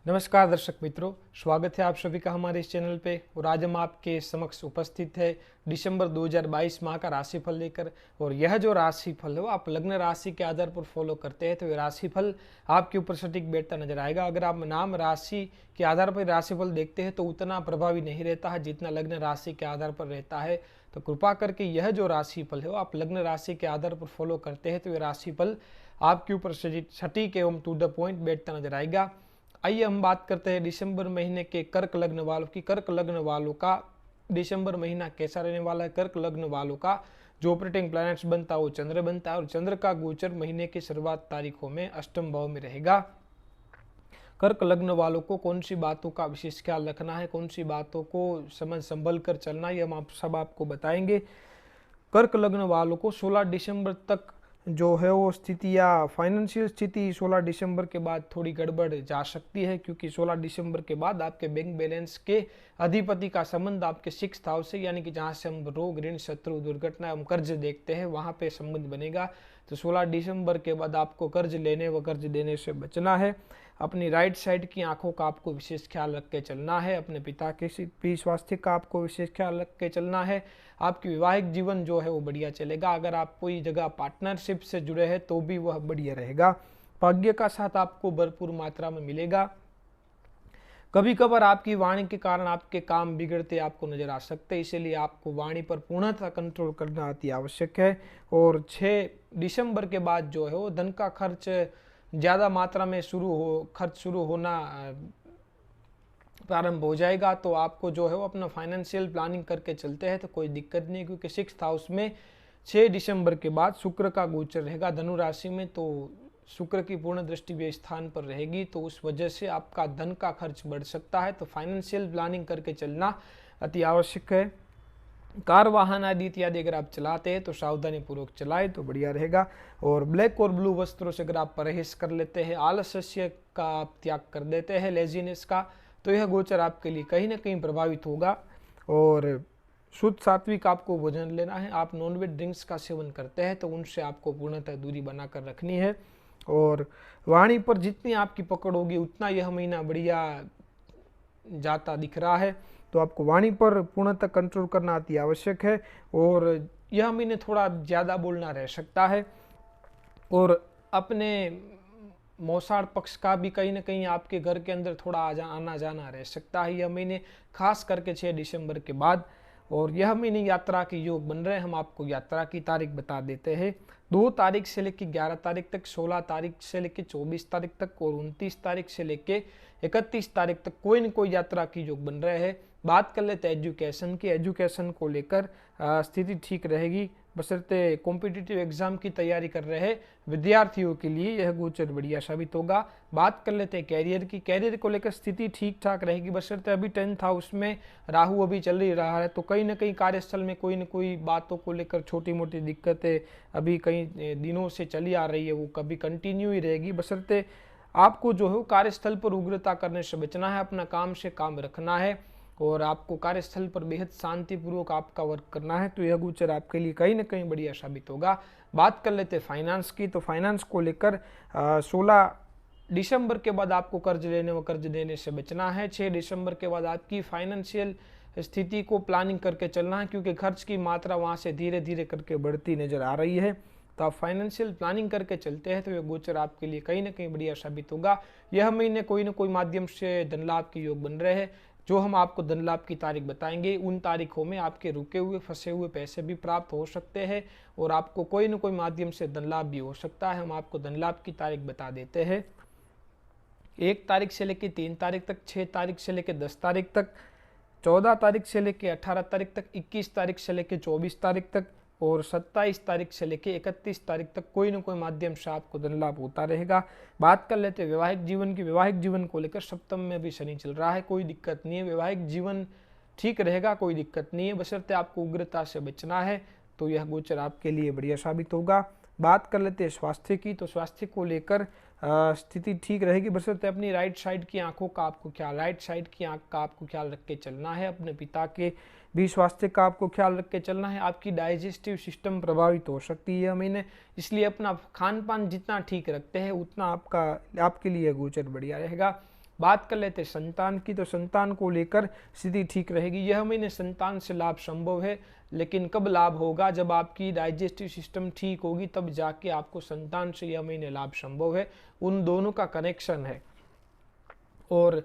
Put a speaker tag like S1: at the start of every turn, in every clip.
S1: नमस्कार दर्शक मित्रों, स्वागत है आप सभी का हमारे इस चैनल पे। और आज हम आपके समक्ष उपस्थित है दिसंबर 2022 माह का राशिफल लेकर। और यह जो राशिफल है वो आप लग्न राशि के आधार पर फॉलो करते हैं तो ये राशिफल आपके ऊपर सटीक बैठता नजर आएगा। अगर आप नाम राशि के आधार पर राशिफल देखते हैं तो उतना प्रभावी नहीं रहता है जितना लग्न राशि के आधार पर रहता है। तो कृपा करके यह जो राशिफल है वो आप लग्न राशि के आधार पर फॉलो करते हैं तो ये राशिफल आपके ऊपर सटीक एवं टू द पॉइंट बैठता नजर आएगा। आइए हम बात करते हैं दिसंबर महीने के कर्क लग्न वालों की। कर्क लग्न वालों का दिसंबर महीना कैसा रहने वाला है। कर्क लग्न वालों का जो ऑपरेटिंग प्लैनेट्स बनता है वो चंद्र बनता है और चंद्र का गोचर महीने की शुरुआत तारीखों में अष्टम भाव में रहेगा। कर्क लग्न वालों को कौन सी बातों का विशेष ख्याल रखना है, कौन सी बातों को समझ संभल कर चलना है, ये हम सब आपको बताएंगे। कर्क लग्न वालों को 16 दिसंबर तक जो है वो स्थिति या फाइनेंशियल स्थिति 16 दिसंबर के बाद थोड़ी गड़बड़ जा सकती है, क्योंकि 16 दिसंबर के बाद आपके बैंक बैलेंस के अधिपति का संबंध आपके 6th हाउस से, यानी कि जहां से हम रोग ऋण शत्रु दुर्घटना एवं कर्ज देखते हैं वहां पे संबंध बनेगा। तो 16 दिसंबर के बाद आपको कर्ज लेने व कर्ज देने से बचना है। अपनी राइट साइड की आंखों का आपको विशेष ख्याल रख के चलना है। अपने पिता के भी स्वास्थ्य का आपको विशेष ख्याल रख के चलना है। आपकी वैवाहिक जीवन जो है वो बढ़िया चलेगा। अगर आप कोई जगह पार्टनरशिप से जुड़े हैं तो भी वह बढ़िया रहेगा। भाग्य का साथ आपको भरपूर मात्रा में मिलेगा। कभी कभार आपकी वाणी के कारण आपके काम बिगड़ते आपको नजर आ सकते हैं, इसीलिए आपको वाणी पर पूर्णतः कंट्रोल करना अति आवश्यक है। और 6 दिसंबर के बाद जो है वो धन का खर्च ज़्यादा मात्रा में खर्च शुरू होना प्रारंभ हो जाएगा। तो आपको जो है वो अपना फाइनेंशियल प्लानिंग करके चलते हैं तो कोई दिक्कत नहीं, क्योंकि 6th हाउस में 6 दिसंबर के बाद शुक्र का गोचर रहेगा धनु राशि में। तो शुक्र की पूर्ण दृष्टि भी स्थान पर रहेगी, तो उस वजह से आपका धन का खर्च बढ़ सकता है। तो फाइनेंशियल प्लानिंग करके चलना अति आवश्यक है। कार वाहन आदि इत्यादि अगर आप चलाते हैं तो सावधानी पूर्वक चलाए तो बढ़िया रहेगा। और ब्लैक और ब्लू वस्त्रों से अगर आप परहेज कर लेते हैं, आलस्य का आप त्याग कर देते हैं, लेजीनेस का, तो यह गोचर आपके लिए कहीं ना कहीं प्रभावित होगा। और शुद्ध सात्विक आपको भोजन लेना है। आप नॉनवेज ड्रिंक्स का सेवन करते हैं तो उनसे आपको पूर्णतः दूरी बनाकर रखनी है। और वाणी पर जितनी आपकी पकड़ होगी उतना यह महीना बढ़िया जाता दिख रहा है। तो आपको वाणी पर पूर्णतः कंट्रोल करना अति आवश्यक है। और यह महीने थोड़ा ज़्यादा बोलना रह सकता है। और अपने मौसाड़ पक्ष का भी कहीं ना कहीं आपके घर के अंदर थोड़ा आना जाना रह सकता है यह महीने, खास करके 6 दिसंबर के बाद। और यह महीने यात्रा के योग बन रहे हैं। हम आपको यात्रा की तारीख बता देते हैं। 2 तारीख से लेकर 11 तारीख तक, 16 तारीख से लेकर 24 तारीख तक और 29 तारीख से लेकर 31 तारीख तक कोई न कोई यात्रा की योग बन रहे हैं। बात कर लेते हैं एजुकेशन की। एजुकेशन को लेकर स्थिति ठीक रहेगी, बशर्ते कॉम्पिटिटिव एग्जाम की तैयारी कर रहे विद्यार्थियों के लिए यह गोचर बढ़िया साबित होगा। बात कर लेते हैं कैरियर की। कैरियर को लेकर स्थिति ठीक ठाक रहेगी, बशर्ते अभी 10th हाउस में राहु अभी चल ही रहा है, तो कहीं ना कहीं कार्यस्थल में कोई न कोई बातों को लेकर छोटी मोटी दिक्कतें अभी कई दिनों से चली आ रही है, वो कभी कंटिन्यू ही रहेगी। बशर्ते आपको जो है कार्यस्थल पर उग्रता करने से बचना है, अपना काम से काम रखना है और आपको कार्यस्थल पर बेहद शांतिपूर्वक आपका वर्क करना है। तो यह गोचर आपके लिए कहीं ना कहीं बढ़िया साबित होगा। बात कर लेते हैं फाइनेंस की। तो फाइनेंस को लेकर 16 दिसंबर के बाद आपको कर्ज लेने व कर्ज देने से बचना है। 6 दिसंबर के बाद आपकी फाइनेंशियल स्थिति को प्लानिंग करके चलना है, क्योंकि खर्च की मात्रा वहाँ से धीरे धीरे करके बढ़ती नजर आ रही है। तो आप फाइनेंशियल प्लानिंग करके चलते हैं तो यह गोचर आपके लिए कहीं ना कहीं बढ़िया साबित होगा। यह महीने कोई ना कोई माध्यम से धन लाभ के योग बन रहे हैं। जो हम आपको धन लाभ की तारीख बताएंगे उन तारीखों में आपके रुके हुए फंसे हुए पैसे भी प्राप्त हो सकते हैं और आपको कोई न कोई माध्यम से धन लाभ भी हो सकता है। हम आपको धन लाभ की तारीख बता देते हैं। 1 तारीख से लेकर 3 तारीख तक, 6 तारीख से लेकर 10 तारीख तक, 14 तारीख से लेकर 18 तारीख तक, 21 तारीख से लेकर 24 तारीख तक और 27 तारीख से लेकर 31 तारीख तक कोई न कोई माध्यम से आपको धन लाभ होता रहेगा। बात कर लेते हैं वैवाहिक जीवन की। वैवाहिक जीवन को लेकर सप्तम में भी शनि चल रहा है, कोई दिक्कत नहीं है, वैवाहिक जीवन ठीक रहेगा, कोई दिक्कत नहीं है, बशर्ते आपको उग्रता से बचना है। तो यह गोचर आपके लिए बढ़िया साबित होगा। बात कर लेते हैं स्वास्थ्य की। तो स्वास्थ्य को लेकर स्थिति ठीक रहेगी, बशर्ते अपनी राइट साइड की आंखों का आपको ख्याल, राइट साइड की आंख का आपको ख्याल रख के चलना है। अपने पिता के भी स्वास्थ्य का आपको ख्याल रख के चलना है। आपकी डाइजेस्टिव सिस्टम प्रभावित हो सकती है महीने, इसलिए अपना खान पान जितना ठीक रखते हैं उतना आपके लिए गोचर बढ़िया रहेगा। बात कर लेते हैं संतान की, तो संतान को लेकर स्थिति ठीक रहेगी। यह महीने संतान से लाभ संभव है, लेकिन कब लाभ होगा, जब आपकी डाइजेस्टिव सिस्टम ठीक होगी तब जाके आपको संतान से यह महीने लाभ संभव है। उन दोनों का कनेक्शन है। और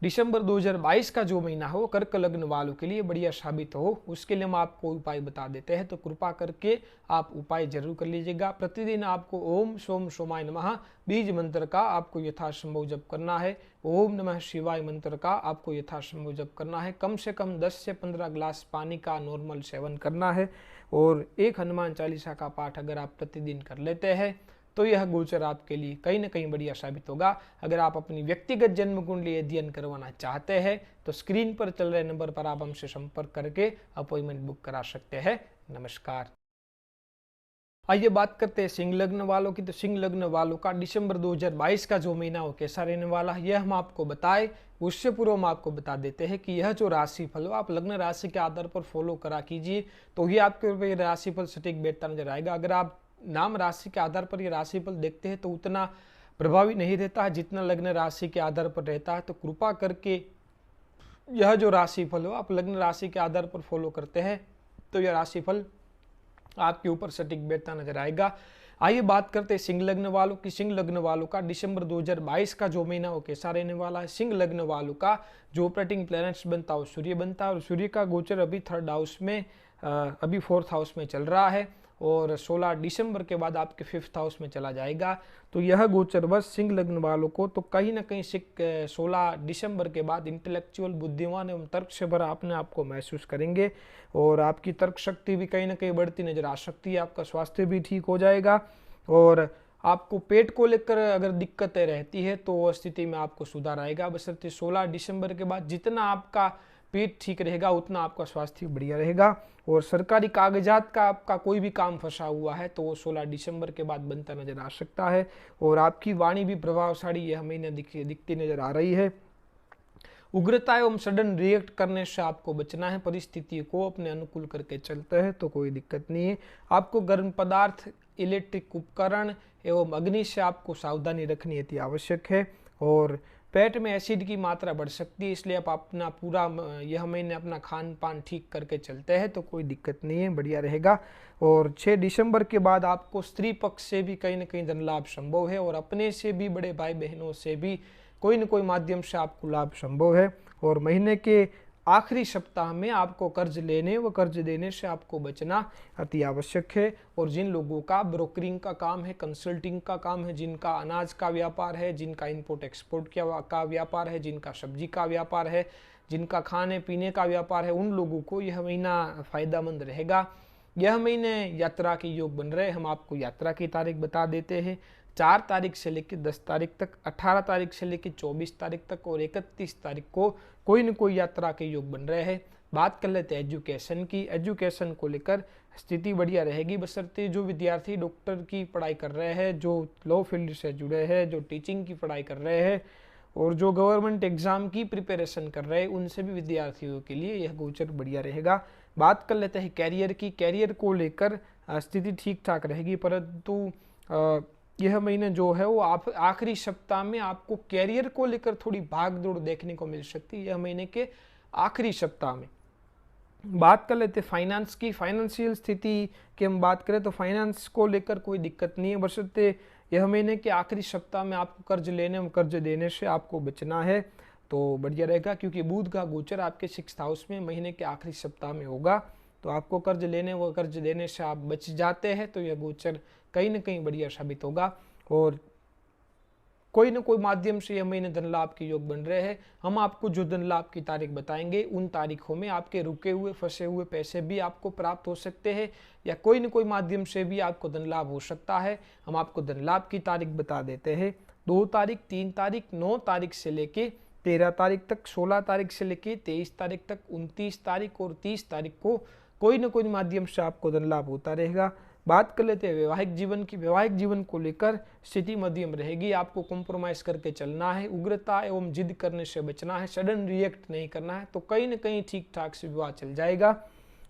S1: दिसंबर 2022 का जो महीना हो कर्क लग्न वालों के लिए बढ़िया साबित हो, उसके लिए हम आपको उपाय बता देते हैं, तो कृपा करके आप उपाय जरूर कर लीजिएगा। प्रतिदिन आपको ओम सोम सोमाय नमः बीज मंत्र का आपको यथासंभव जप करना है। ओम नमः शिवाय मंत्र का आपको यथासंभव जप करना है। कम से कम 10 से 15 ग्लास पानी का नॉर्मल सेवन करना है। और एक हनुमान चालीसा का पाठ अगर आप प्रतिदिन कर लेते हैं तो यह गोचर आपके लिए कहीं ना कहीं बढ़िया साबित होगा। अगर आप अपनी व्यक्तिगत जन्म कुंडली अध्ययन करवाना चाहते हैं तो स्क्रीन पर चल रहे नंबर पर आप हमसे संपर्क करके अपॉइंटमेंट बुक करा सकते हैं। नमस्कार। आइए बात करते हैं सिंह लग्न वालों की। तो सिंह लग्न वालों का दिसंबर 2022 का जो महीना हो कैसा रहने वाला है यह हम आपको बताएं, उससे पूर्व हम आपको बता देते हैं कि यह जो राशिफल हो आप लग्न राशि के आधार पर फॉलो करा कीजिए, तो ही आपके ऊपर राशिफल सटीक बैठता नजर आएगा। अगर आप नाम राशि के आधार पर ये राशिफल देखते हैं तो उतना प्रभावी नहीं रहता है जितना लग्न राशि के आधार पर रहता है। तो कृपा करके यह जो राशिफल हो आप लग्न राशि के आधार पर फॉलो करते हैं तो यह राशिफल आपके ऊपर सटीक बैठता नजर आएगा। आइए बात करते हैं सिंह लग्न वालों की। सिंह लग्न वालों का दिसंबर 2022 का जो महीना हो कैसा रहने वाला है। सिंह लग्न वालों का जो ऑपरेटिंग प्लैनेट्स बनता है सूर्य बनता है, और सूर्य का गोचर अभी 3rd हाउस में अभी 4th हाउस में चल रहा है और 16 दिसंबर के बाद आपके 5th हाउस में चला जाएगा। तो यह गोचर बस सिंह लग्न वालों को तो कहीं ना कहीं 16 दिसंबर के बाद इंटेलेक्चुअल बुद्धिमान एवं तर्क से भरा अपने आप को महसूस करेंगे और आपकी तर्क शक्ति भी कहीं ना कहीं बढ़ती नजर आ सकती है। आपका स्वास्थ्य भी ठीक हो जाएगा और आपको पेट को लेकर अगर दिक्कतें रहती है तो स्थिति में आपको सुधार आएगा। बशर्ते 16 दिसंबर के बाद जितना आपका पेट ठीक रहेगा उतना आपका स्वास्थ्य बढ़िया रहेगा। और सरकारी कागजात का आपका कोई भी काम फंसा हुआ है तो वो 16 दिसंबर के बाद बनता नजर आ सकता है। और आपकी वाणी भी प्रभावशाली यह महीने दिखती नजर आ रही है। उग्रता एवं सडन रिएक्ट करने से आपको बचना है। परिस्थिति को अपने अनुकूल करके चलते हैं तो कोई दिक्कत नहीं है। आपको गर्म पदार्थ, इलेक्ट्रिक उपकरण एवं अग्नि से आपको सावधानी रखनी अति आवश्यक है। और पेट में एसिड की मात्रा बढ़ सकती है, इसलिए आप अपना पूरा यह महीने अपना खान पान ठीक करके चलते हैं तो कोई दिक्कत नहीं है, बढ़िया रहेगा। और 6 दिसंबर के बाद आपको स्त्री पक्ष से भी कहीं ना कहीं धन लाभ संभव है और अपने से भी बड़े भाई बहनों से भी कोई न कोई माध्यम से आपको लाभ संभव है। और महीने के आखिरी सप्ताह में आपको कर्ज लेने व कर्ज देने से आपको बचना अति आवश्यक है। और जिन लोगों का ब्रोकरिंग का काम है, कंसल्टिंग का काम है, जिनका अनाज का व्यापार है, जिनका इंपोर्ट एक्सपोर्ट का व्यापार है, जिनका सब्जी का व्यापार है, जिनका खाने पीने का व्यापार है, उन लोगों को यह महीना फायदेमंद रहेगा। यह महीने यात्रा के योग बन रहे हैं। हम आपको यात्रा की तारीख बता देते हैं। 4 तारीख से लेकर 10 तारीख तक, 18 तारीख से लेकर 24 तारीख तक और 31 तारीख को कोई न कोई यात्रा के योग बन रहे हैं। बात कर लेते हैं एजुकेशन की। एजुकेशन को लेकर स्थिति बढ़िया रहेगी, बशर्ते जो विद्यार्थी डॉक्टर की पढ़ाई कर रहे हैं, जो लॉ फील्ड से जुड़े हैं, जो टीचिंग की पढ़ाई कर रहे हैं और जो गवर्नमेंट एग्जाम की प्रिपरेशन कर रहे हैं, उन सभी विद्यार्थियों के लिए यह गोचर बढ़िया रहेगा। बात कर लेते हैं कैरियर की। कैरियर को लेकर स्थिति ठीक ठाक रहेगी, परंतु यह महीने जो है वो आप आखिरी सप्ताह में आपको कैरियर को लेकर थोड़ी भाग दौड़ देखने को मिल सकती है। यह महीने के आखिरी सप्ताह में। बात कर लेते हैं फाइनेंस की। फाइनेंशियल स्थिति की हम बात करें तो फाइनेंस को लेकर कोई दिक्कत नहीं है, बशर्ते यह महीने के आखिरी सप्ताह में आपको कर्ज लेने और कर्ज देने से आपको बचना है तो बढ़िया रहेगा, क्योंकि बुध का गोचर आपके 6th हाउस में महीने के आखिरी सप्ताह में होगा। तो आपको कर्ज लेने व कर्ज देने से आप बच जाते हैं तो यह गोचर कहीं ना कहीं बढ़िया साबित होगा। और कोई न कोई माध्यम से यह महीने धन लाभ के योग बन रहे हैं। हम आपको जो धन लाभ की तारीख बताएंगे उन तारीखों में आपके रुके हुए फंसे हुए पैसे भी आपको प्राप्त हो सकते हैं या कोई न कोई माध्यम से भी आपको धन लाभ हो सकता है। हम आपको धन लाभ की तारीख बता देते हैं। 2 तारीख, 3 तारीख, 9 तारीख से लेके 13 तारीख तक, 16 तारीख से लेके 23 तारीख तक, 29 तारीख और 30 तारीख को कोई न कोई माध्यम से आपको धन लाभ होता रहेगा। बात कर लेते हैं वैवाहिक जीवन की। वैवाहिक जीवन को लेकर स्थिति मध्यम रहेगी। आपको कॉम्प्रोमाइज करके चलना है, उग्रता एवं जिद करने से बचना है, सडन रिएक्ट नहीं करना है, तो कहीं न कहीं ठीक ठाक से विवाह चल जाएगा।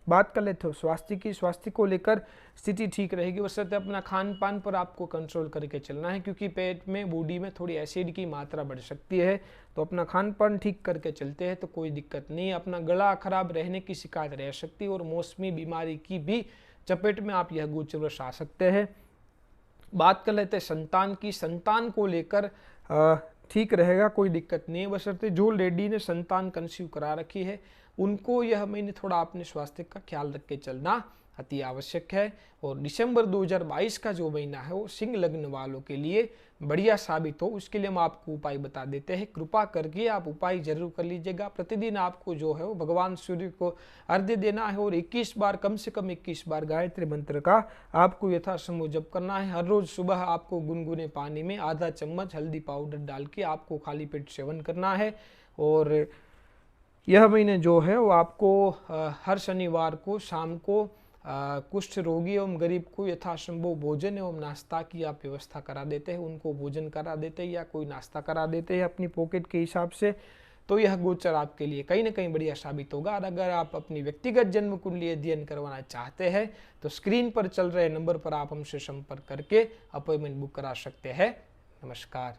S1: बात कर लेते हो स्वास्थ्य की। स्वास्थ्य को लेकर स्थिति ठीक रहेगी, बशर्ते अपना खान पान पर आपको कंट्रोल करके चलना है, क्योंकि पेट में बॉडी में थोड़ी एसिड की मात्रा बढ़ सकती है। तो अपना खान पान ठीक करके चलते हैं तो कोई दिक्कत नहीं है। अपना गला खराब रहने की शिकायत रह सकती है और मौसमी बीमारी की भी चपेट में आप यह गोचर वर्ष आ सकते हैं। बात कर लेते हैं संतान की। संतान को लेकर ठीक रहेगा, कोई दिक्कत नहीं है, बशर्ते जो लेडी ने संतान कंसीव करा रखी है उनको यह महीने थोड़ा अपने स्वास्थ्य का ख्याल रख के चलना अति आवश्यक है। और दिसंबर 2022 का जो महीना है वो सिंह लग्न वालों के लिए बढ़िया साबित हो, उसके लिए हम आपको उपाय बता देते हैं। कृपा करके आप उपाय जरूर कर लीजिएगा। प्रतिदिन आपको जो है वो भगवान सूर्य को अर्घ्य देना है और 21 बार, कम से कम 21 बार गायत्री मंत्र का आपको यथासंभव जप करना है। हर रोज सुबह आपको गुनगुने पानी में आधा चम्मच हल्दी पाउडर डाल के आपको खाली पेट सेवन करना है। और यह महीने जो है वो आपको हर शनिवार को शाम को कुष्ठ रोगी एवं गरीब को यथासंभव भोजन एवं नाश्ता की आप व्यवस्था करा देते हैं, उनको भोजन करा देते हैं या कोई नाश्ता करा देते हैं अपनी पॉकेट के हिसाब से, तो यह गोचर आपके लिए कहीं ना कहीं बढ़िया साबित होगा। और अगर आप अपनी व्यक्तिगत जन्म कुंडली अध्ययन करवाना चाहते हैं तो स्क्रीन पर चल रहे नंबर पर आप हमसे संपर्क करके अपॉइंटमेंट बुक करा सकते हैं। नमस्कार।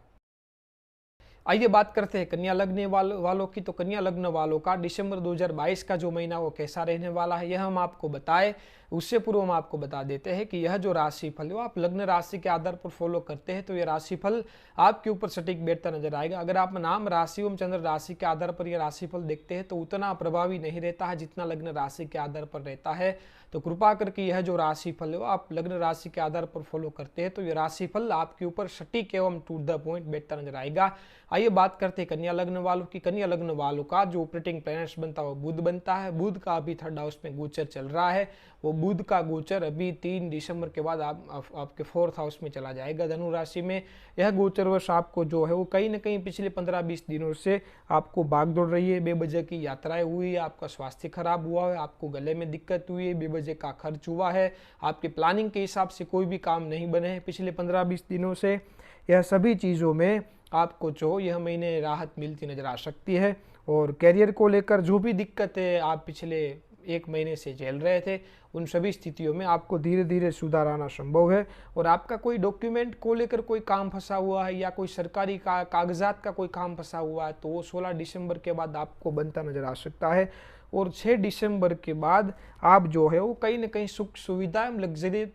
S1: आइए बात करते हैं कन्या लग्न वालों की। तो कन्या लग्न वालों का दिसंबर 2022 का जो महीना वो कैसा रहने वाला है यह हम आपको बताएं, उससे पूर्व हम आपको बता देते हैं कि यह जो राशिफल है आप लग्न राशि के आधार पर फॉलो करते हैं तो यह राशिफल आपके ऊपर सटीक बैठता नजर आएगा। अगर आप नाम राशि एवं चंद्र राशि के आधार पर यह राशिफल देखते हैं तो उतना प्रभावी नहीं रहता है जितना लग्न राशि के आधार पर रहता है। तो कृपा करके यह जो राशिफल है आप लग्न राशि के आधार पर फॉलो करते हैं तो यह राशिफल आपके ऊपर सटीक एवं टू द पॉइंट बैठता नजर आएगा। आइए बात करते हैं कन्या लग्न वालों की। कन्या लग्न वालों का जो ऑपरेटिंग प्लैनेट्स बनता है वो बुध बनता है। बुध का अभी थर्ड हाउस में गोचर चल रहा है। वो बुध का गोचर अभी 3 दिसंबर के बाद आपके 4th हाउस में चला जाएगा, धनु राशि में। यह गोचर वर्ष आपको जो है वो कहीं ना कहीं पिछले 15-20 दिनों से आपको भाग दौड़ रही है, बेवजह की यात्राएं हुई है, आपका स्वास्थ्य खराब हुआ है, आपको गले में दिक्कत हुई है, बेवजह का खर्च हुआ है, आपके प्लानिंग के हिसाब से कोई भी काम नहीं बने हैं पिछले 15-20 दिनों से। यह सभी चीज़ों में आपको जो यह महीने राहत मिलती नजर आ सकती है। और कैरियर को लेकर जो भी दिक्कतें आप पिछले 1 महीने से झेल रहे थे उन सभी स्थितियों में आपको धीरे धीरे सुधार आना संभव है। और आपका कोई डॉक्यूमेंट को लेकर कोई काम फंसा हुआ है या कोई सरकारी कागजात का कोई काम फंसा हुआ है तो वो 16 दिसंबर के बाद आपको बनता नजर आ सकता है। और 6 दिसंबर के बाद आप जो है वो कहीं ना कहीं सुख सुविधा लग्जरी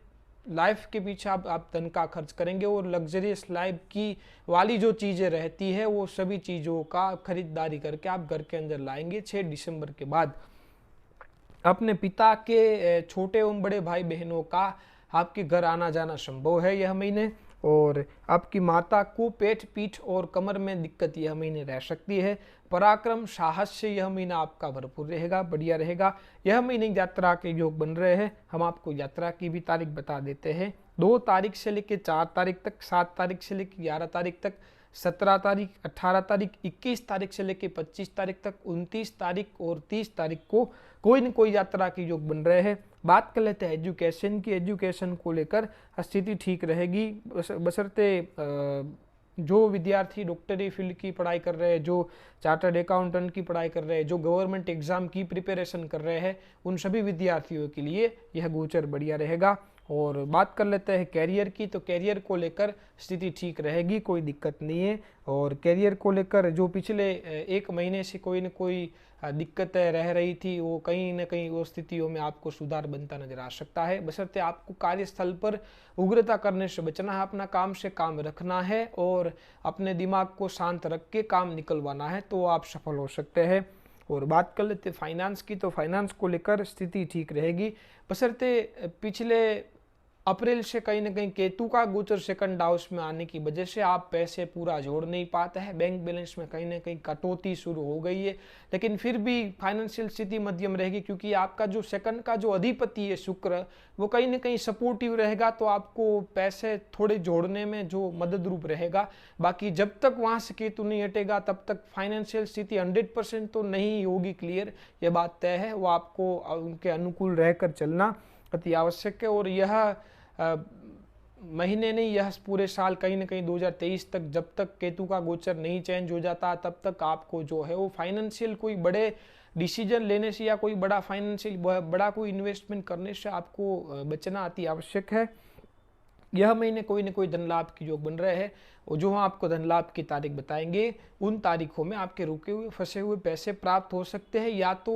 S1: लाइफ के पीछे आप धन का खर्च करेंगे और लग्जरियस लाइफ की वाली जो चीज़ें रहती है वो सभी चीज़ों का खरीदारी करके आप घर के अंदर लाएंगे 6 दिसंबर के बाद। अपने पिता के छोटे एवं बड़े भाई बहनों का आपके घर आना जाना संभव है यह महीने। और आपकी माता को पेट, पीठ और कमर में दिक्कत यह महीने रह सकती है। पराक्रम, साहस से यह महीना आपका भरपूर रहेगा, बढ़िया रहेगा। यह महीने यात्रा के योग बन रहे हैं, हम आपको यात्रा की भी तारीख बता देते हैं। 2 तारीख से लेकर 4 तारीख तक, 7 तारीख से लेकर 11 तारीख तक, 17 तारीख, 18 तारीख, 21 तारीख से लेकर 25 तारीख तक, 29 तारीख और 30 तारीख को कोई न कोई यात्रा के योग बन रहे हैं। बात कर लेते हैं एजुकेशन की। एजुकेशन को लेकर स्थिति ठीक रहेगी, बशर्ते जो विद्यार्थी डॉक्टरी फील्ड की पढ़ाई कर रहे हैं, जो चार्टर्ड अकाउंटेंट की पढ़ाई कर रहे हैं, जो गवर्नमेंट एग्जाम की प्रिपरेशन कर रहे हैं, उन सभी विद्यार्थियों के लिए यह गोचर बढ़िया रहेगा। और बात कर लेते हैं कैरियर की। तो कैरियर को लेकर स्थिति ठीक रहेगी, कोई दिक्कत नहीं है। और कैरियर को लेकर जो पिछले 1 महीने से कोई न कोई दिक्कतें रह रही थी वो कहीं न कहीं वो स्थितियों में आपको सुधार बनता नजर आ सकता है। बशर्ते आपको कार्यस्थल पर उग्रता करने से बचना है, अपना काम से काम रखना है और अपने दिमाग को शांत रख के काम निकलवाना है तो आप सफल हो सकते हैं। और बात कर लेते फाइनेंस की। तो फाइनेंस को लेकर स्थिति ठीक रहेगी, बशर्ते पिछले अप्रैल से कहीं ना कहीं केतु का गोचर सेकंड हाउस में आने की वजह से आप पैसे पूरा जोड़ नहीं पाते हैं, बैंक बैलेंस में कहीं ना कहीं कटौती शुरू हो गई है। लेकिन फिर भी फाइनेंशियल स्थिति मध्यम रहेगी, क्योंकि आपका जो सेकंड का जो अधिपति है शुक्र, वो कहीं ना कहीं सपोर्टिव रहेगा तो आपको पैसे थोड़े जोड़ने में जो मदद रूप रहेगा। बाकी जब तक वहां से केतु नहीं हटेगा तब तक फाइनेंशियल स्थिति 100% तो नहीं होगी क्लियर, ये बात तय है। वो आपको उनके अनुकूल रहकर चलना अति आवश्यक है। और यह महीने नहीं, यह पूरे साल कहीं ना कहीं 2023 तक, जब तक केतु का गोचर नहीं चेंज हो जाता तब तक आपको जो है वो फाइनेंशियल कोई बड़े डिसीजन लेने से या कोई बड़ा फाइनेंशियल बड़ा कोई इन्वेस्टमेंट करने से आपको बचना अति आवश्यक है। यह महीने कोई न कोई धन लाभ की योग बन रहे हैं और जो हम आपको धन लाभ की तारीख बताएंगे उन तारीखों में आपके रुके हुए फंसे हुए पैसे प्राप्त हो सकते हैं, या तो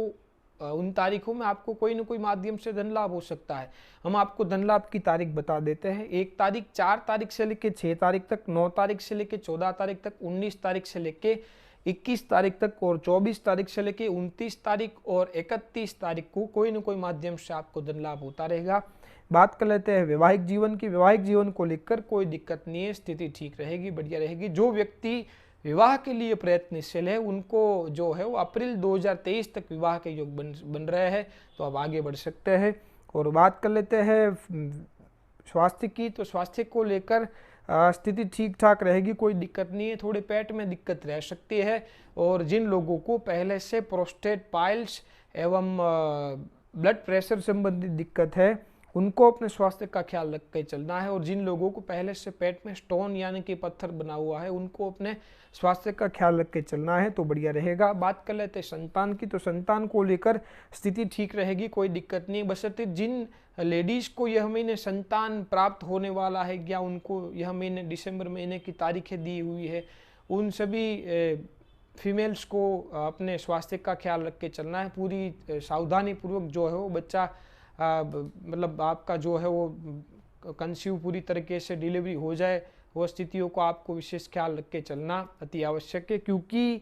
S1: उन तारीखों में आपको कोई न कोई माध्यम से धन लाभ हो सकता है। हम आपको धन लाभ की तारीख बता देते हैं। 1 तारीख, 4 तारीख से लेकर 6 तारीख तक, 9 तारीख से लेकर 14 तारीख तक, 19 तारीख से लेकर 21 तारीख तक और 24 तारीख से लेकर 29 तारीख और 31 तारीख को कोई न कोई माध्यम से आपको धन लाभ होता रहेगा। बात कर लेते हैं वैवाहिक जीवन की। वैवाहिक जीवन को लेकर कोई दिक्कत नहीं है, स्थिति ठीक रहेगी, बढ़िया रहेगी। जो व्यक्ति विवाह के लिए प्रयत्नशील है उनको जो है वो अप्रैल 2023 तक विवाह के योग बन रहे हैं, तो अब आगे बढ़ सकते हैं। और बात कर लेते हैं स्वास्थ्य की, तो स्वास्थ्य को लेकर स्थिति ठीक ठाक रहेगी, कोई दिक्कत नहीं है। थोड़े पेट में दिक्कत रह सकती है और जिन लोगों को पहले से प्रोस्टेट पाइल्स एवं ब्लड प्रेशर संबंधित दिक्कत है उनको अपने स्वास्थ्य का ख्याल रख के चलना है। और जिन लोगों को पहले से पेट में स्टोन यानी कि पत्थर बना हुआ है उनको अपने स्वास्थ्य का ख्याल रख के चलना है, तो बढ़िया रहेगा। बात कर लेते हैं संतान की, तो संतान को लेकर स्थिति ठीक रहेगी, कोई दिक्कत नहीं। बशर्ते जिन लेडीज को यह महीने संतान प्राप्त होने वाला है या उनको यह महीने दिसंबर महीने की तारीखें दी हुई है, उन सभी फीमेल्स को अपने स्वास्थ्य का ख्याल रख के चलना है। पूरी सावधानी पूर्वक जो है वो बच्चा मतलब आपका जो है वो कंसीव पूरी तरीके से डिलीवरी हो जाए, वो स्थितियों को आपको विशेष ख्याल रख के चलना अति आवश्यक है। क्योंकि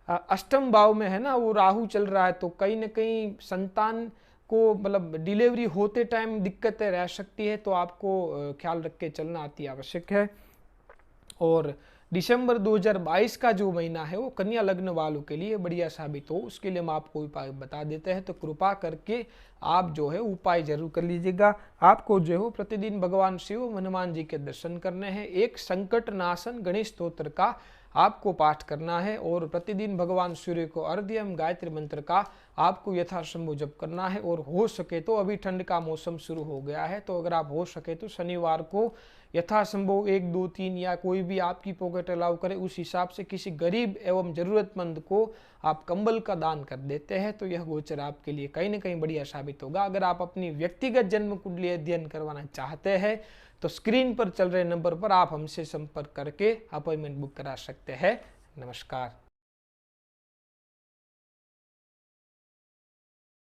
S1: अष्टम भाव में है ना वो राहु चल रहा है, तो कहीं ना कहीं संतान को मतलब डिलीवरी होते टाइम दिक्कतें रह सकती है, तो आपको ख्याल रख के चलना अति आवश्यक है। और दिसंबर 2022 का जो महीना है वो कन्या लग्न वालों के लिए बढ़िया साबित हो, उसके लिए हम आपको उपाय बता देते हैं, तो कृपा करके आप जो है उपाय जरूर कर लीजिएगा। आपको जो है प्रतिदिन भगवान शिव हनुमान जी के दर्शन करने हैं, एक संकट नाशन गणेश स्तोत्र का आपको पाठ करना है और प्रतिदिन भगवान सूर्य को अर्घ्य एवं गायत्री मंत्र का आपको यथासंभव जप करना है। और हो सके तो अभी ठंड का मौसम शुरू हो गया है, तो अगर आप हो सके तो शनिवार को यथासंभव 1, 2, 3 या कोई भी आपकी पॉकेट अलाउ करे उस हिसाब से किसी गरीब एवं जरूरतमंद को आप कंबल का दान कर देते हैं, तो यह गोचर आपके लिए कहीं ना कहीं बढ़िया साबित होगा। अगर आप अपनी व्यक्तिगत जन्म कुंडली अध्ययन करवाना चाहते हैं तो स्क्रीन पर चल रहे नंबर पर आप हमसे संपर्क करके अपॉइंटमेंट बुक करा सकते हैं। नमस्कार।